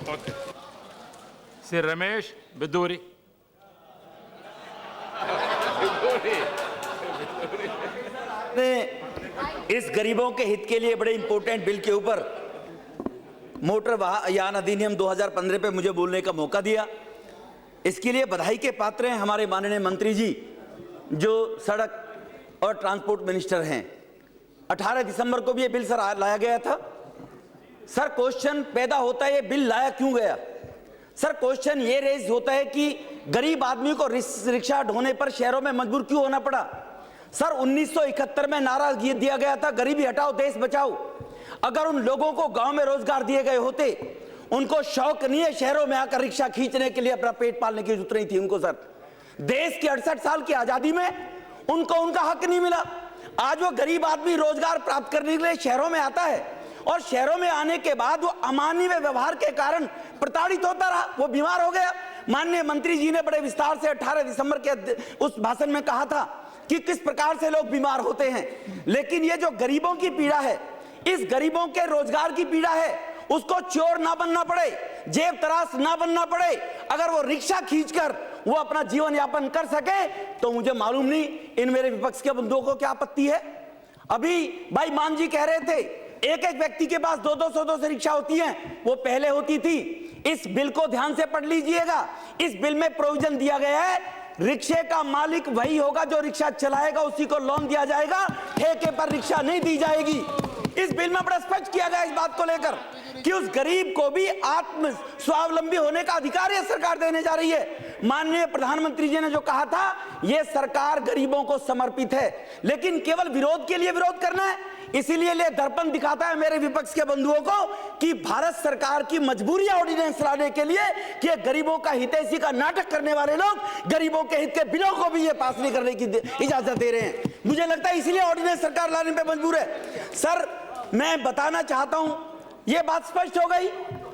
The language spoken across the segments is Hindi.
Okay. Sir Ramesh Biduri. ने इस गरीबों के हित के लिए बड़े इंपॉर्टेंट बिल के ऊपर मोटर वाहन अधिनियम 2015 पे मुझे बोलने का मौका दिया। इसके लिए बधाई के पात्र हैं हमारे माननीय मंत्री जी जो सड़क और ट्रांसपोर्ट मिनिस्टर हैं। 18 दिसंबर को भी ये बिल सर लाया गया था। सर क्वेश्चन पैदा होता है ये बिल लाया क्यों गया? सर क्वेश्चन ये रेज होता है कि गरीब आदमी को रिक्शा ढोने पर शहरों में मजबूर क्यों होना पड़ा? सर 1971 में नारा दिया गया था गरीबी हटाओ देश बचाओ। अगर उन लोगों को गांव में रोजगार दिए गए होते, उनको शौक नहीं है शहरों में आकर रिक्शा खींचने के लिए अपना पेट पालने की जरूरत नहीं थी उनको। सर देश की 68 साल की आजादी में उनको उनका हक नहीं मिला। आज वो गरीब आदमी रोजगार प्राप्त करने के लिए शहरों में आता है और शहरों में आने के बाद वो अमानवीय व्यवहार के कारण प्रताड़ित होता रहा, वो बीमार हो गया। माननीय मंत्री जी ने बड़े विस्तार से 18 दिसंबर के उस भाषण में कहा था कि किस प्रकार से लोग बीमार होते हैं। लेकिन ये जो गरीबों की पीड़ा है, इस गरीबों के रोजगार की पीड़ा है, उसको चोर ना बनना पड़े, जेब तराश ना बनना पड़े। अगर वो रिक्शा खींचकर वो अपना जीवन यापन कर सके तो मुझे मालूम नहीं इन मेरे विपक्ष के बंधुओं को क्या आपत्ति है। अभी भाई मान जी कह रहे थे एक एक व्यक्ति के पास 200 रिक्शा होती हैं, वो पहले होती थी। इस बिल को ध्यान से पढ़ लीजिएगा। इस बिल में प्रोविजन दिया गया है रिक्शे का मालिक वही होगा जो रिक्शा चलाएगा, उसी को लोन दिया जाएगा, ठेके पर रिक्शा नहीं दी जाएगी। इस बिल में बड़ा स्पष्ट किया गया इस बात को लेकर कि उस गरीब को भी आत्म स्वावलंबी होने का अधिकार यह सरकार देने जा रही है। माननीय प्रधानमंत्री जी ने जो कहा था यह सरकार गरीबों को समर्पित है, लेकिन केवल विरोध के लिए विरोध करना है। इसीलिए ये दर्पण दिखाता है मेरे विपक्ष के बंधुओं को कि भारत सरकार की मजबूरी ऑर्डिनेंस लाने के लिए कि गरीबों का हितैषी का नाटक करने वाले लोग गरीबों के हित के बिलों को भी ये पास नहीं करने की इजाजत दे रहे हैं। मुझे लगता है इसीलिए ऑर्डिनेंस सरकार लाने पे मजबूर है। सर मैं बताना चाहता हूं, ये बात स्पष्ट हो गई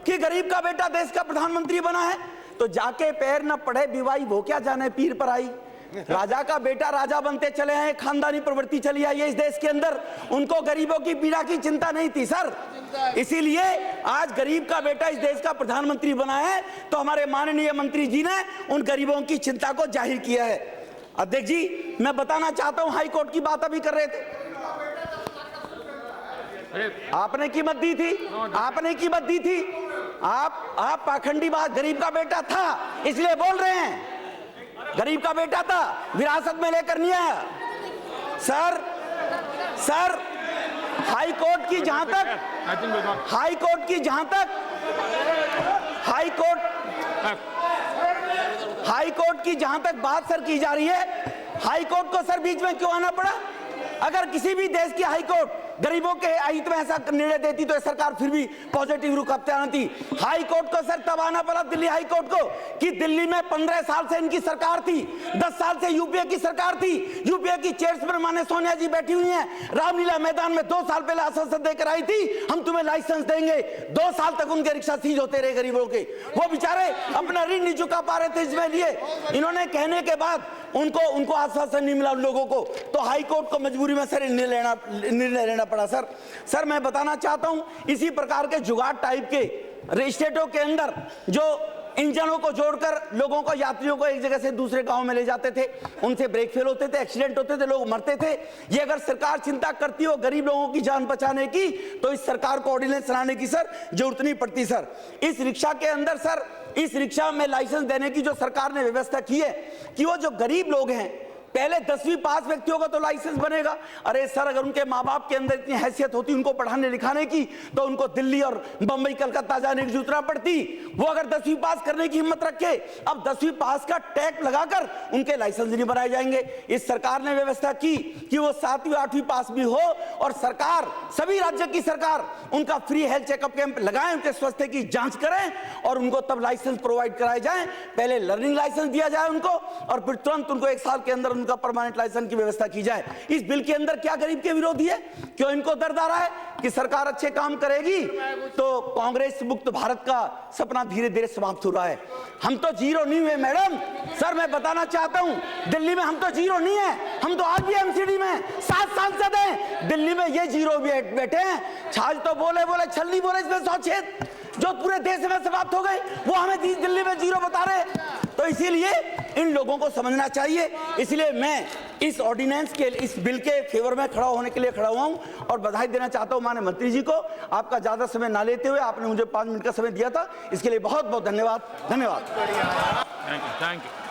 कि गरीब का बेटा देश का प्रधानमंत्री बना है तो जाके पैर न पढ़े बिवाई वो क्या जाने पीर पर आई। राजा का बेटा राजा बनते चले हैं, खानदानी प्रवृत्ति चली आई है इस देश के अंदर। उनको गरीबों की पीड़ा की चिंता नहीं थी सर, इसीलिए आज गरीब का बेटा इस देश का प्रधानमंत्री बना है तो हमारे माननीय मंत्री जी ने उन गरीबों की चिंता को जाहिर किया है। अध्यक्ष जी मैं बताना चाहता हूं, हाई कोर्ट की बात अभी कर रहे थे, आपने कीमत दी थी, आपने कीमत दी थी। आप पाखंडी बात, गरीब का बेटा था इसलिए बोल रहे हैं, गरीब का बेटा था, विरासत में लेकर नहीं आया। सर हाई कोर्ट की जहां तक बात सर की जा रही है, हाई कोर्ट को सर बीच में क्यों आना पड़ा? अगर किसी भी देश की हाई कोर्ट गरीबों के हित में ऐसा निर्णय देती तो सरकार फिर भी पॉजिटिव रुख अपनाती थी। हाई कोर्ट को सर तब आना पड़ा, दिल्ली हाई कोर्ट को, कि दिल्ली में 15 साल से इनकी सरकार थी, 10 साल से यूपीए की सरकार थी, यूपीए की चेयरमैन माने सोनिया जी बैठी हुई हैं, रामलीला मैदान में 2 साल पहले आश्वासन देकर आई थी हम तुम्हें लाइसेंस देंगे। 2 साल तक उनके रिक्शा सीज होते रहे गरीबों के, वो बेचारे अपना ऋण नहीं चुका पा रहे थे इसमें लिए। इन्होंने कहने के बाद उनको आश्वासन नहीं मिला उन लोगों को, तो हाई कोर्ट को मजबूरी में सर निर्णय लेना पड़ा। सर मैं बताना चाहता हूं इसी प्रकार के जुगाड़ टाइप के स्टेटों के अंदर जो इंजनों को जोड़कर लोगों को, यात्रियों को एक जगह से दूसरे गांव में ले जाते थे, उनसे ब्रेक फेल होते थे, एक्सीडेंट होते थे, लोग मरते थे। ये अगर सरकार चिंता करती हो गरीब लोगों की जान बचाने की तो इस सरकार को ऑर्डिनेंस लाने की सर जरूरत नहीं पड़ती। सर इस रिक्शा के अंदर, सर इस रिक्शा में लाइसेंस देने की जो सरकार ने व्यवस्था की है कि वो जो गरीब लोग हैं, पहले 10वीं पास व्यक्तियों का तो लाइसेंस बनेगा। अरे सर अगर उनके माँ बाप के अंदर इतनी हैसियत होती उनको पढ़ाने लिखाने की तो उनको दिल्ली और बंबई कलकत्ता जाने की जरूरत ना पड़ती। वो अगर 10वीं पास करने की हिम्मत रखे, अब 10वीं पास का टैग लगाकर उनके लाइसेंस नहीं बनाए जाएंगे। इस सरकार ने व्यवस्था की कि वो 7वीं 8वीं पास भी हो और सरकार, सभी राज्य की सरकार उनका फ्री हेल्थ चेकअप कैंप लगाए, उनके स्वास्थ्य की जांच करें और उनको तब लाइसेंस प्रोवाइड कराए जाए। पहले लर्निंग लाइसेंस दिया जाए उनको और फिर तुरंत उनको 1 साल के अंदर उनका परमानेंट लाइसेंस की व्यवस्था की जाए। इस बिल के अंदर क्या गरीब के विरोधी है? क्यों इनको दर्द आ रहा है कि सरकार अच्छे काम करेगी तो कांग्रेस मुक्त भारत का सपना धीरे धीरे समाप्त हो रहा है। हम तो जीरो नहीं हुए मैडम। सर मैं बताना चाहता हूं, दिल्ली में हम तो जीरो नहीं है, हम तो आज भी एमसीडी में 7 सांसद हैं। दिल्ली में ये जीरो भी बैठे हैं। छाछ तो बोले बोले छलनी बोले, इसमें 100 छेद जो पूरे देश में समाप्त हो गए, वो हमें दिल्ली में जीरो बता रहे। तो इसीलिए इन लोगों को समझना चाहिए। इसलिए मैं इस ऑर्डिनेंस के, इस बिल के फेवर में खड़ा होने के लिए खड़ा हुआ हूं और बधाई देना चाहता हूं माननीय मंत्री जी को। आपका ज्यादा समय ना लेते हुए आपने मुझे 5 मिनट का समय दिया था, इसके लिए बहुत बहुत धन्यवाद। धन्यवाद। Thank you.